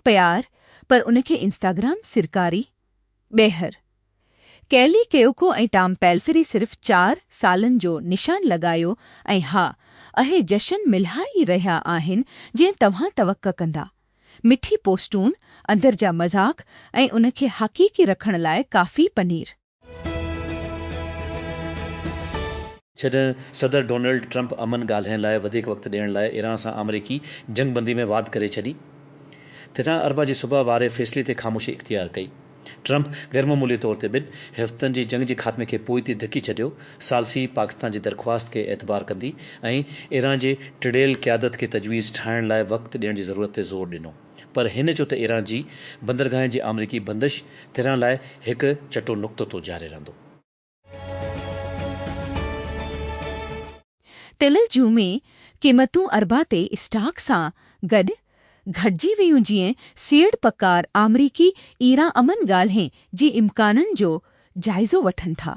प्यार पर उनखे इंस्टाग्राम सिरकारी। ॿेहर कैली केओको ऐं टॉम पेल्फरी सिर्फ़ 4 सालनि जो निशान लॻायो ऐं हा अहे जशन मिल्हा ई रहिया आहिनि जीअं तव्हां तवक़ कंदा। मिठी पोस्टून, अंदर जा मज़ाक ऐं उनखे हक़ीक़ी रखण लाइ काफ़ी पनीर। छॾ सदर डोनाल्ड ट्रंप अमन ॻाल्हाइण लाइ वधीक वक़्तु ॾियण लाइ ईरान सां अमरीकी जंगबंदी में वाद करे छॾी। 13 अरब जी सुबह वारे फ़ैसिले ते ख़ामोशी इख्तियार कई। ट्रंप गैरमामूली तौर ते 2 हफ़्तनि जी जंग जे ख़ात्मे खे पोइ ते धिकी छॾियो। सालसी पाकिस्तान जी दरख़्वास्त खे एतबार कंदी ऐं ईरान जे टिड़ियल क़यादत खे तजवीज़ ठाहिण लाइ वक़्तु ॾियण जी ज़रूरत ते ज़ोर ॾिनो। पर हिन जो त ईरान जी बंदरगाहनि जी अमरीकी बंदिश तिरां लाइ हिकु चटो नुक़्तो तो जारी रहंदो। तेल जूं में क़ीमतूं अरबा ते स्टॉक सां गॾु घटिजी वियूं जीअं सीड़ पकार अमरीकी ईरान अमन ॻाल्हि जी इम्काननि जो जाइज़ो वठनि था,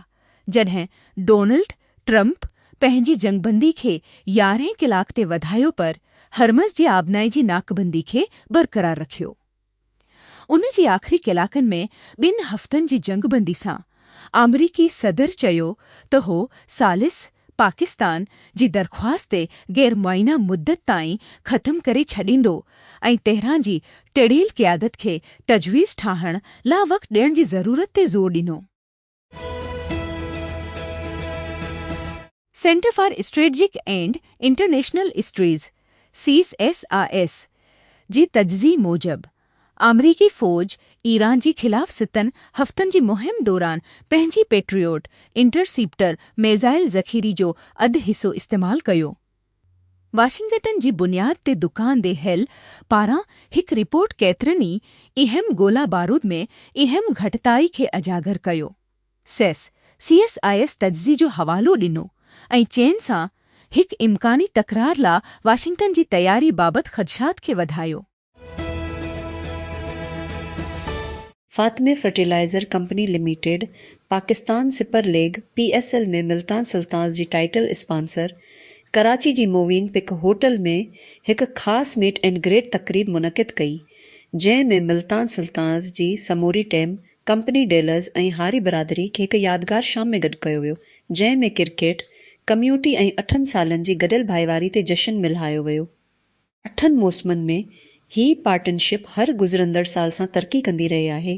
जॾहिं डोनाल्ड ट्रंप पंहिंजी जंगबंदी खे 11 कलाक ते वधायो पर हरमज़ जी आबनाई जी नाकबंदी खे बरक़रार रखियो। उन जी आख़िरी कलाकनि में 2 हफ़्तनि जी जंगबंदी सां अमरीकी सदर चयो त हो सालिस पाकिस्तान जी दरख़्वास्त ते गैरमुआइना मुद्दत ताईं ख़त्म करे छॾींदो ऐं तेहरान जी टिड़ियल क़यादत खे तजवीज़ ठाहिण लाइ वक़्तु ॾियण जी ज़रूरत ते ज़ोर ॾिनो। Centre for strategic and international studies CSIS जी तजज़ी मूजिबि अमरीकी फ़ौज ईरान जी ख़िलाफ़ 7 हफ़्तनि जी मुहिम दौरान पंहिंजी पेट्रियोट इंटरसेप्टर मिसाइल ज़ख़ीरे जो अधु हिसो इस्तेमालु कयो। वाशिंगटन जी बुनियाद ते दुकान दे हेल पारां हिकु रिपोर्ट केतिरनि ई अहम गोला बारूद में अहम घटिताई खे अजागर कयो। CSIS तजज़ी जो हवालो ॾिनो ऐं चीन सां हिकु इम्कानी तकरार लाइ वाशिंगटन जी तयारी बाबति ख़दशात खे वधायो। Fatima fertilizer company limited Pakistan super league PSL में मुल्तान सुल्तान्स जी टाइटल स्पॉन्सर कराची जी मोवीन पिक होटल में हिकु ख़ासि मीट एंड ग्रेट तक़रीब मुनक़िद कई, जंहिं में मुल्तान सुल्तान्स जी समूरी टीम, कंपनी डीलर्स ऐं हारी बरादरी खे हिकु यादगार शाम में गॾु कयो वियो, जंहिं में क्रिकेट, कम्यूनिटी ऐं 8 सालनि जी गॾियल भाईवारी ते जशन मिल्हायो वियो। 8 मौसमनि में ही पार्टनरशिप हर गुज़रंदड़ साल सां तरक़ी कंदी रही आहे।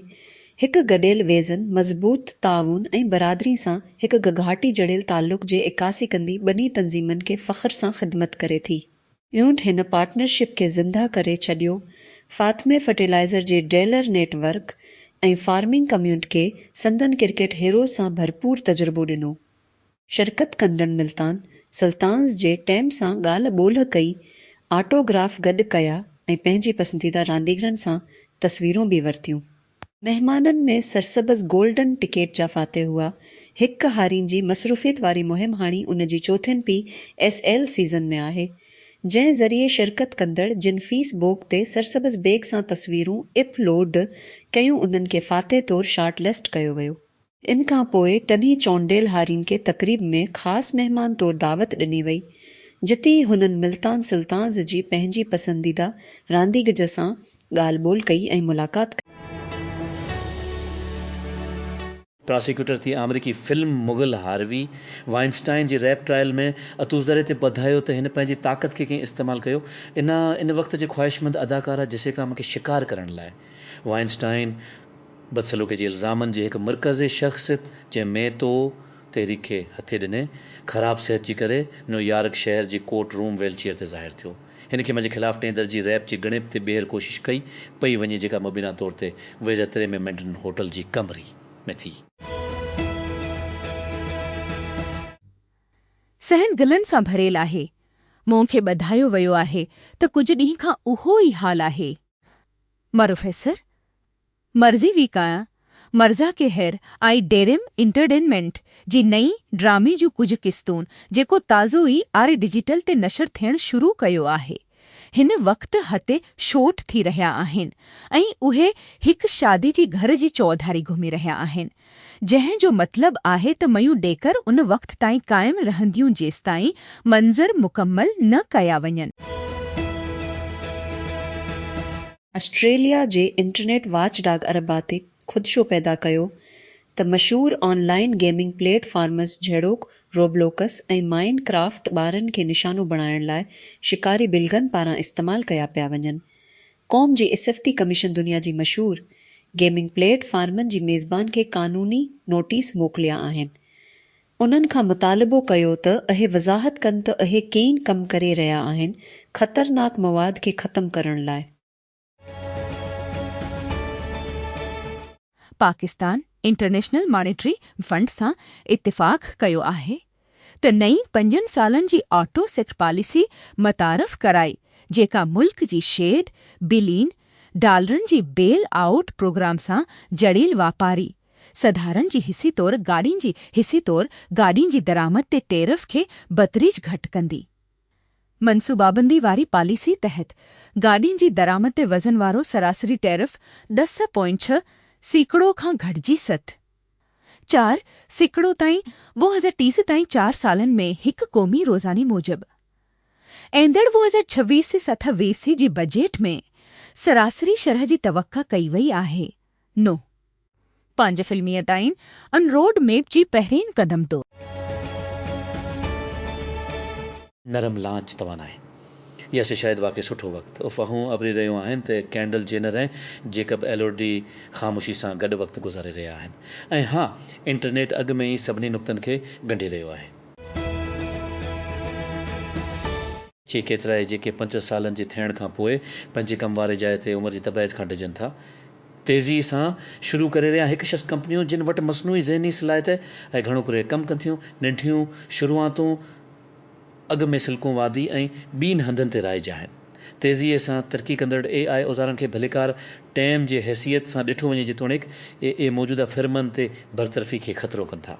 हिकु गॾियल वेज़न, मज़बूत ताउन ऐं बरादरी सां हिकु गघाटी जड़ियल ताल्लुक़ जे इकासी कंदी ॿनी तंज़ीमनि खे फ़ख्र सां ख़िदमत करे थी। यूंट हिन पार्टनरशिप खे ज़िंदा करे छॾियो। फातमे फर्टिलाइज़र जे डीलर नेटवर्क ऐं फार्मिंग कम्यूनिटी खे संदन क्रिकेट हीरोज़ सां भरपूर तजुर्बो ॾिनो। शिरकत कंदड़ मुल्तान सुल्तान्स जे टीम सां ॻाल्हि ॿोल्हि कई, ऑटोग्राफ गॾु कया ऐं पंहिंजी पसंदीदा रांदीगरनि सां तस्वीरूं बि वरितियूं। महिमाननि में सरसब्ज़ गोल्डन टिकेट जा फाते हुआ। हिकु हारीन जी मसरूफ़ियत वारी मुहिम हाणे उन जी 4th PSL सीज़न में आहे, जंहिं ज़रिए शिरकत कंदड़ जिन फीस बोक ते सरसब्ज़ बेग सां तस्वीरूं अपलोड कयूं उन्हनि खे फाते तौरु शॉर्ट लिस्ट कयो वियो। इन खां पोइ टनी चौंडेल हारीन खे तक़रीब में ख़ासि महिमान तौरु दावत ॾिनी वई, जिते हुननि मुल्तान सुल्तान्स जी पंहिंजी पसंदीदा रांदीगर सां ॻाल्हि ॿोल कई ऐं मुलाक़ात कई। प्रोसिक्यूटर थी अमरीकी फिल्म मुग़ल हार्वी वाइनस्टाइन जी रैप ट्रायल में अतूज़दरे ते ॿधायो त हिन पंहिंजी ताक़त खे कीअं इस्तेमालु कयो। इन वक़्त जे ख़्वाहिशमंद अदाकारा जेसिका खे शिकार करण लाइ वाइनस्टाइन बदसलूक़ी जे इल्ज़ामनि जी हिकु मरकज़ी शख़्सियत जे मेतो तहरीक खे हथे ॾिने ख़राब सिहत जी करे न्यूयॉर्क शहर जी कोर्ट रूम वेलचेयर ते ज़ाहिर थियो। हिन खे मुंहिंजे ख़िलाफ़ 3 दर्जी रैप जी गणित ते ॿीहर कोशिश कई पई वञे, जेका मुबीना तौर ते वेझे में मैंडन होटल जी कमरी में थी। सहन दिलनि सां भरियल आहे। मूं खे ॿधायो वियो आहे त कुझु ॾींहं खां उहो ई हाल आहे। प्रोफेसर मर्ज़ी वी काया मर्ज़ा के हेर आई डेरिम इंटरटेनमेंट जी नई ड्रामे जूं कुझु क़िस्तूं जेको ताज़ो ई आरे डिजिटल ते नशर थियणु शुरू कयो आहे। हिन वक़्तु हते शूट थी रहिया आहिनि ऐं उहे हिकु शादी जी घर जी चौधारी घुमी रहिया आहिनि, जंहिं जो मतिलबु आहे त मयूं डेकर उन वक़्त ताईं क़ाइमु रहंदियूं जेसिताईं मंज़र मुकमल न कया वञनि। ऑस्ट्रेलिया जे इंटरनेट वॉचडॉग अरबाते ख़ुदशो पैदा कयो त मशहूर ऑनलाइन गेमिंग प्लेटफॉर्म्स जहिड़ोक रोब्लोकस ऐं माइनक्राफ्ट ॿारनि खे निशानो बणाइण लाइ शिकारी बिल्गन पारां इस्तेमालु कया पिया वञनि। क़ौम जी इस्फ़ती कमीशन दुनिया जी मशहूर गेमिंग प्लेटफॉर्मनि जी मेज़बान खे क़ानूनी नोटिस मोकिलिया आहिनि। उन्हनि खां मुतालिबो कयो त अहे वज़ाहत कनि त अहे केन कमु करे रहिया आहिनि ख़तरनाक मवाद खे ख़तमु करण लाइ। पाकिस्तान इंटरनेशनल मॉनेटरी फंड सां इत्तिफ़ाक़ कयो आहे त नई 5 सालनि जी ऑटो सेक्टर पॉलिसी मतारफ़ कराई जेका मुल्क जी शेड बिलियन डॉलरनि जी बेल आउट प्रोग्राम सां जड़ियल वापारी सधारण जी हिसी तौर गाॾियुनि जी दरामद ते टेरिफ खे बतरीज घटि कंदी। मनसूबाबंदी वारी पॉलिसी तहत गाॾियुनि जी दरामद ते वज़न वारो सरासरी टेरिफ 10.6% खां घटिजी 4% ताईं 2030 ताईं 4 सालनि में हिकु क़ौमी रोज़ानी मूजिब एंदड़ 2026-27 जी बजेट में सरासरी शरह जी तवक्का कई वई आहे। 5 फ़िल्मीअ ताईं अन रोड मैप जी पहिरीं क़दम तो नरम लांच तवानाई या से शायद वाकई सुठो वक़्तु अफ़वाहूं अबरी रहियूं आहिनि त कैंडल जेनर ऐं जेकब एलोडी ख़ामोशी सां गॾु वक़्तु गुज़ारे रहिया आहिनि ऐं हा इंटरनेट अॻु में ई सभिनी नुक़्तनि खे ॻंढे रहियो आहे। केतिरा जेके 5 सालनि जे थियण खां पोइ पंहिंजे कम वारे जाइ ते उमिरि जी तबैज़ खां डिॼनि था तेज़ी सां शुरू करे रहिया हिकु शख़्स कंपनियूं जिन वटि मसनूई ज़हनी सलाहियत ऐं घणो करे कमु कंदियूं नंढियूं शुरूआतूं अॻु में सिलिकॉन वादी ऐं ॿियनि हंधनि ते राइज आहिनि। तेज़ीअ सां तरक़ी कंदड़ AI औज़ारनि खे भलीकार टैम जे हैसियत सां ॾिठो वञे जेतोणीकि ए मौजूदा फ़िर्मनि ते बरतरफ़ी खे ख़तरो कनि था।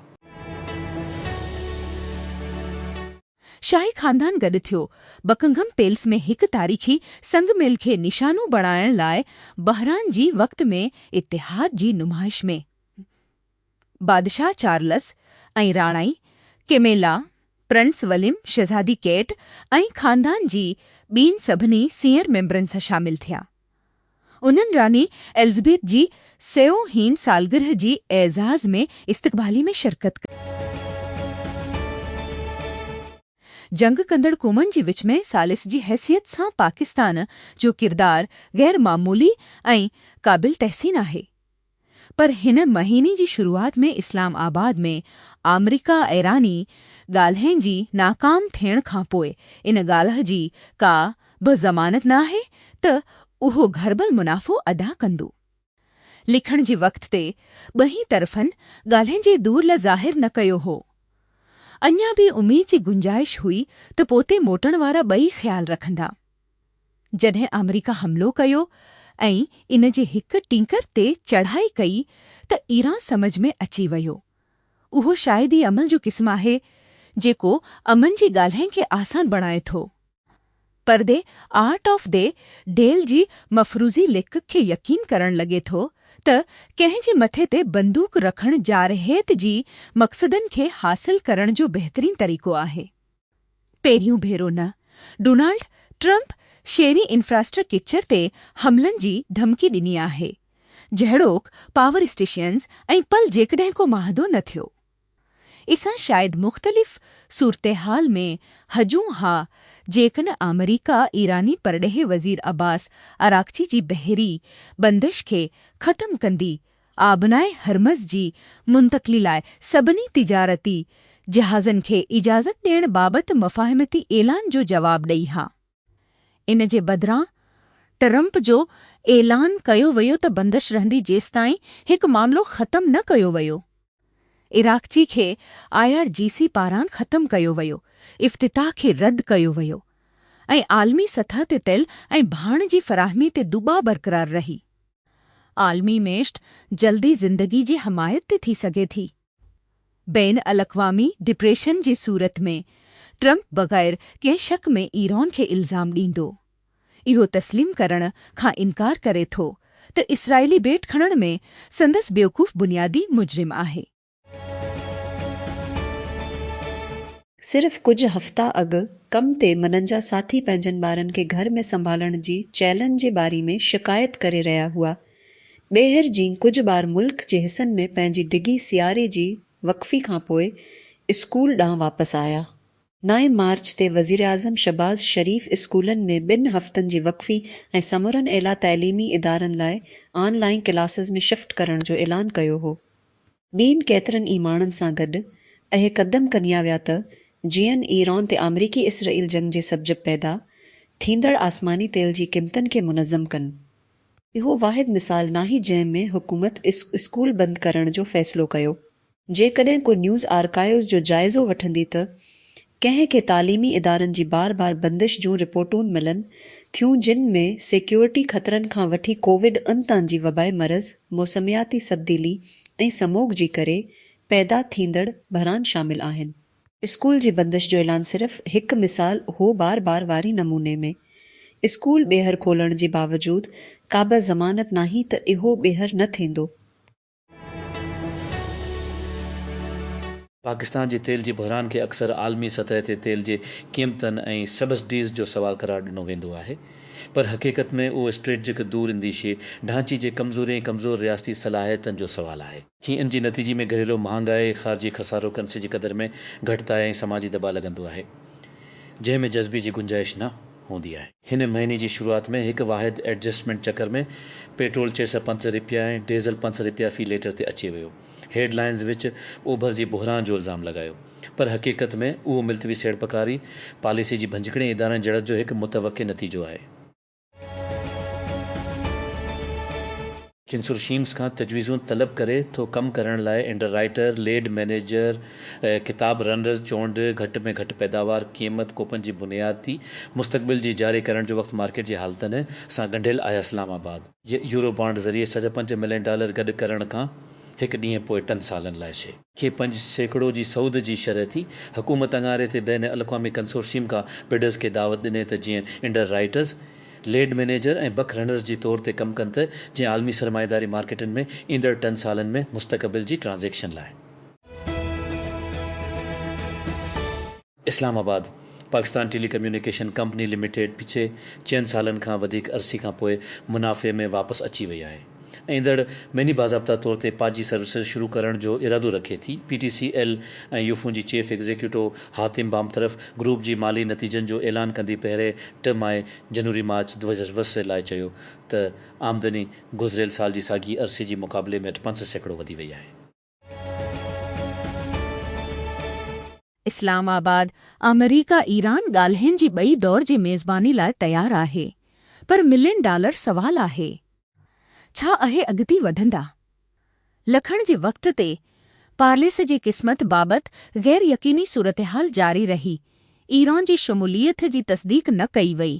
शाही ख़ानदान गॾु थियो बकिंघम पैलेस में हिकु तारीख़ी संगमेल खे निशानो बणाइण लाइ बहरान जी वक़्त में इतिहाद जी नुमाइश में बादशाह चार्लस ऐं राणाई केमेला प्रिंस विलियम शहज़ादी केट ऐं ख़ानदान जी ॿियनि सभिनी सीनियर मेंबरनि सां शामिल थिया। उन्हनि रानी एलिज़ाबेथ जी 100हीं सालगिरह जी एज़ाज़ में इस्तक़बाली में शिरकत कई। जंग कंदड़ क़ौमुनि जी विच में सालिस जी हैसियत सां पाकिस्तान जो किरदार गैर मामूली ऐं क़ाबिल तहसीन आहे। पर हिन महीने जी शुरूआत में इस्लाम आबाद में अमरीका ईरानी ॻाल्हियुनि जी नाकाम थियण खां पोइ इन ॻाल्हि जी का बि ज़मानत न आहे त उहो घरबल मुनाफ़ो अदा कंदो। लिखण जे वक़्त ते ॿई तरफ़नि ॻाल्हियुनि जे दूर ला ज़ाहिर न कयो हो। अञा बि उमीद जी गुंजाइश हुई त पोते मोटण वारा ॿई ख़्याल रखंदा। जॾहिं अमरीका हमिलो कयो ऐं इन जे हिक टिंकर ते चढ़ाई कई त ईरान समझ में अची वियो उहो शायदि ई अमल जो क़िस्म आहे जेको अमन जी ॻाल्हियुनि खे आसान बणाए थो। परदे आर्ट ऑफ द डेल जी मफ़रूज़ी लिक खे यकीन करण लॻे थो त कंहिं जे मथे ते बंदूक रखण जारहियत जी मक़सदनि खे हासिल करण जो बहितरीन तरीक़ो आहे। पहिरियों भेरो न डोनाल्ड ट्रंप शेरी इंफ्रास्ट्रक्चर ते हमलनि जी धमकी ॾिनी आहे जहिड़ोक पावर स्टेशन्स ऐं पल जेकॾहिं को माहिदो न थियो। इसां शायदि मुख़्तलिफ़ सूरतहाल में हजूं हा जेकॾहिं अमरीका ईरानी परॾेहे वज़ीर अब्बास अराक़ची जी बहरी बंदिश खे ख़त्म कंदी आबनाए हरमज़ जी मुंतक़ली लाइ सभिनी तिजारती जहाज़नि खे इजाज़त ॾियण बाबति मफ़ाहिमती ऐलान जो जवाबु ॾेई हा। इन जे बदिरां ट्रंप जो ऐलान कयो वियो त बंदिश रहंदी जेसिताईं हिकु मामिलो ख़त्म न कयो वियो। इराक़ची खे IRGC पारां ख़त्म कयो वियो इफ़्तिताह खे रद्द कयो वियो ऐं आलमी सतह ते तेल ऐं भाण जी फ़राहमी ते दुबा बरक़रार रही। आलमी मेश्त जल्दी ज़िंदगी जी हमायत ते थी सघे थी। बैन अल-अक़वामी डिप्रेशन जी सूरत में ट्रंप बग़ैर कंहिं शक में ईरान खे इल्ज़ाम ॾींदो इहो तस्लीम करण खां इनकार करे थो त इसराइली बेट खणण में संदसि बेवकूफ़ बुनियादी मुजरिम आहे। सिर्फ़ कुझु हफ़्ता अॻु कम ते मननि जा साथी पंहिंजनि ॿारनि खे घर में संभालण जी चैलेंज जे बारे में शिकायत करे रहिया हुआ। ॿीहर जीं कुझु ॿार मुल्क जे हिसनि में पंहिंजी डिघी सियारे जी वक़फ़ी खां पोइ स्कूल ॾांहुं वापसि आया। 9 मार्च ते वज़ीर आज़म शहबाज़ शरीफ़ स्कूलनि में 2 हफ़्तनि जी वक़फ़ी ऐं समूरनि एला तइलीमी इदारनि लाइ ऑनलाइन क्लासिस में शिफ्ट करण जो ऐलान कयो हो। ॿियनि केतिरनि ई माण्हुनि सां गॾु इहे क़दम कनिया विया त जीअं ईरान ते अमरीकी इसराइल जंग जे सबजि पैदा थींदड़ आसमानी तेल जी क़ीमतनि खे मुनज़्ज़म कनि। इहो वाहिद मिसाल नाहे जंहिं में हुकूमत स्कूल बंदि करण जो फ़ैसिलो कयो। जेकॾहिं को न्यूज़ आर्काइव्स जो जाइज़ो वठंदी त कंहिं खे तालीमी इदारनि जी बार बार बंदिश जूं रिपोर्टूं मिलनि थियूं जिन में सिक्योरिटी ख़तरनि खां वठी कोविड तां जी वबाई मरज़, मौसमियाती तब्दीली ऐं समोग जी करे पैदा थींदड़ बहरान शामिल आहिनि। स्कूल जी बंदिश जो ऐलान सिर्फ़ हिकु मिसाल हो बार बार वारी नमूने में। स्कूल ॿीहर खोलण जे बावजूदि का बि ज़मानत नाही त इहो ॿीहर न थींदो। पाकिस्तान जे तेल जे बहरान खे अक्सर आलमी सतह ते तेल जे क़ीमतनि ऐं सब्सिडीज़ जो सवाल करार ॾिनो वेंदो आहे, पर हक़ीक़त में उहो स्ट्रेटजिक दूर इंदीशे ढांचे जे कमज़ोर ऐं कमज़ोर रियासती सलाहियतनि जो सवाल आहे। इन जी नतीजे में घरेलू महांगाई, ख़ारजी खसारो, करंसी जी क़दर में घटिताई ऐं समाजी दॿा लॻंदो आहे, जंहिं में जज़्बी जी गुंजाइश न हूंदी आहे। हिन महीने जी शुरूआत में हिकु वाहिद एडजस्टमेंट चकर में पेट्रोल 605 रुपया ऐं डीज़ल 5 रुपया फ़ी लीटर ते अची वियो। हेडलाइंस विच ओभर जी बहरान जो इल्ज़ाम लॻायो, पर हक़ीक़त में उहो मिल्तवी सेड़पकारी पॉलिसी जी भंजकड़े इदारनि जड़त जो हिकु मुतवक़े नतीजो आहे। किंसुर शीम्स खां तजवीज़ूं तलब करे थो कम करण लाइ अंडर राइटर, लेड मैनेजर, किताब रनर्स चूंड, घटि में घटि पैदावार क़ीमत कोपन जी बुनियादी मुस्तक़बिल जी जारी करण जो वक़्तु मार्केट जी हालतनि सां ॻंढियल आहे। इस्लामाबाद यूरो बॉन्ड ज़रिए $5 मिलियन गॾु करण खां हिकु ॾींहुं पोइ 3 सालनि लाइ शे खे 5% जी सऊद जी शरह थी। हुकूमत अंगारे ते बैन अल-अक़वामी कंसोर्शियम खां बिडर्स खे दावत ॾिने त जीअं अंडर राइटर्स, लेड मैनेजर ऐं बक रनर्स जी तौर ते कमु कनि त जीअं आलमी सरमाएदारी मार्केटनि में ईंदड़ 3 सालनि में मुस्तक़बिल जी ट्रांज़ैक्शन लाइ। Islamabad Pakistan telecommunication company limited पिछे 4 सालनि खां वधीक अरसे खां पोइ मुनाफ़े में वापसि अची वई आहे ऐं ईंदड़ महीने बाज़ाब्ता तौर ते पाजी सर्विसिस शुरू करण जो इरादो रखे थी। PTCL ऐं यूफू जी चीफ एग्जीक्यूटिव हातिम बामतरफ़ ग्रुप जी माली नतीजनि जो ऐलान कंदी पहिरें टिमाही जनवरी मार्च 2020 लाइ चयो त आमदनी गुज़िरियल साल जी साॻी अरसे जी मुक़ाबले में 5% वधी वई आहे। इस्लामाबाद अमेरिका ईरान ॻाल्हियुनि जी ॿई दौर जी मेज़बानी लाइ तयारु आहे, पर $1 मिलियन सवाल आहे। छा अहे अॻिते वधंदा? लखण जे वक़्त ते पार्लेस जी क़िस्मत बाबति गैर यकीनी सूरतहाल जारी रही। ईरान जी शमूलियत जी तस्दीक न कई वई।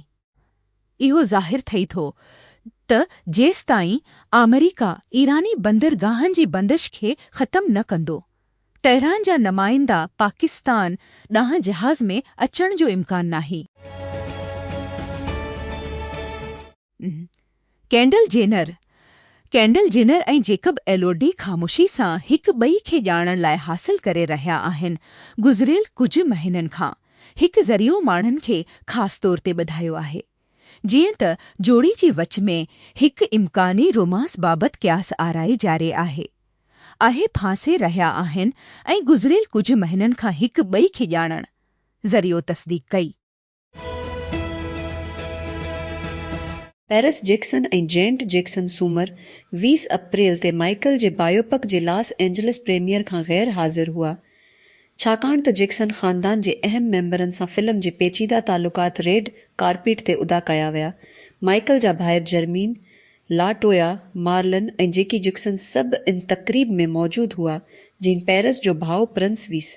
इहो ज़ाहिर थिए थो त जेसिताईं अमेरिका ईरानी बंदरगाहनि जी बंदिश खे ख़त्म न कंदो, तेहरान जा नुमाइंदा पाकिस्तान ॾांहुं जहाज़ में अचण जो इम्कान नाहे। केंडल जेनर ऐं जेकब एलोडी ख़ामोशी सां हिक ॿई खे ॼाणण लाइ हासिल करे रहिया आहिनि। गुज़िरियल कुझु महीननि खां हिकु ज़रियो माण्हुनि खे ख़ासि तौर ते ॿुधायो आहे, जीअं त जोड़ी जी विच में हिकु इम्कानी रोमांस बाबति क़यास आराई जारी आहे फांसे रहिया आहिनि ऐं गुज़िरियल कुझु महीननि खां हिकु ॿई खे ॼाणण ज़रियो तस्दीक कई। पेरिस जैक्सन ऐं जेनेट जैक्सन सूमर 20 अप्रैल ते माइकल जे बायोपिक जे लॉस एंजलिस प्रीमियर खां ग़ैर हाज़िर हुआ, छाकाणि त जैक्सन ख़ानदान जे अहम मेंबरनि सां फिल्म जे पेचीदा तालुकात रेड कार्पेट ते उदा कया विया। माइकल जा भाइर जर्मीन, लाटोया, मार्लन ऐं जेकी जैक्सन सभु इन तक़रीब में मौजूदु हुआ, जिन पेरिस जो भाउ प्रिंस वीस